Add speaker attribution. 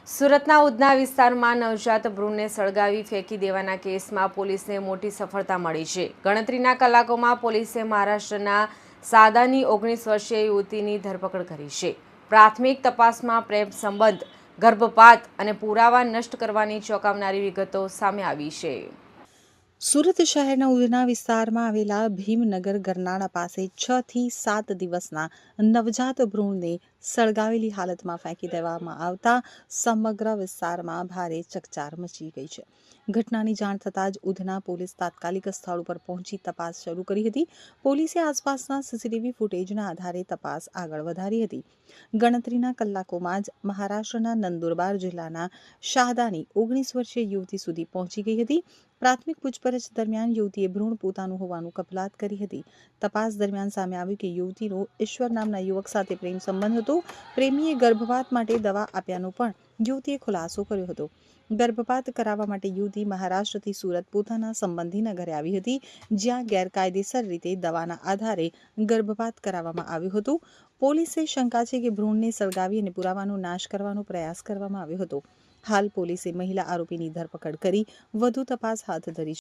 Speaker 1: સુરતના ઉધના વિસ્તારમાં નવજાત ભ્રૂણને સળગાવી ફેંકી દેવાના કેસમાં પોલીસને મોટી સફળતા મળી છે। ગણતરીના કલાકોમાં પોલીસે મહારાષ્ટ્રના સાદાની 19 વર્ષીય યુવતીની ધરપકડ કરી છે। પ્રાથમિક તપાસમાં પ્રેમ સંબંધ, ગર્ભપાત અને પુરાવા નષ્ટ કરવાની ચોંકાવનારી વિગતો સામે આવી છે।
Speaker 2: સુરત શહેરના ઉધના વિસ્તારમાં આવેલા ભીમનગર ગરનાળા પાસે 6 થી 7 દિવસના નવજાત ભ્રૂણને સળગાવેલી હાલતમાં ફેંકી દેવામાં આવતા સમગ્ર વિસ્તારમાં ભારે ચકચાર મચી ગઈ છે। ઘટનાની જાણ થતાં જ ઉધના પોલીસ તાત્કાલિક સ્થળ ઉપર પહોંચી તપાસ શરૂ કરી હતી। પોલીસે આસપાસના સીસીટીવી ફૂટેજના આધારે તપાસ આગળ વધારી હતી। ગણતરીના કલાકોમાં જ મહારાષ્ટ્રના નંદુરબાર જિલ્લાના શાહદાની 19 વર્ષીય યુવતી સુધી પહોંચી ગઈ હતી। પ્રાથમિક પૂછપરછ દરમિયાન યુવતીએ ભ્રૂણ પોતાનું હોવાનું કબૂલાત કરી હતી। તપાસ દરમિયાન સામે આવ્યું કે યુવતીનો ઈશ્વર નામના યુવક સાથે પ્રેમ સંબંધ હતો। પ્રેમીએ ગર્ભપાત માટે દવા આપ્યાનો પણ યુવતીએ ખુલાસો કર્યો હતો। ગર્ભપાત કરાવવા માટે યુવતી મહારાષ્ટ્રથી સુરત પોતાના સંબંધીના ઘરે આવી હતી, જ્યાં ગેરકાયદેસર રીતે દવાના આધારે ગર્ભપાત કરાવવામાં આવ્યો હતો। પોલીસે શંકા છે કે ભ્રૂણને સળગાવી અને પુરાવાનો નાશ કરવાનો પ્રયાસ કરવામાં આવ્યો હતો। હાલ પોલીસે મહિલા આરોપીની ધરપકડ કરી વધુ તપાસ હાથ ધરી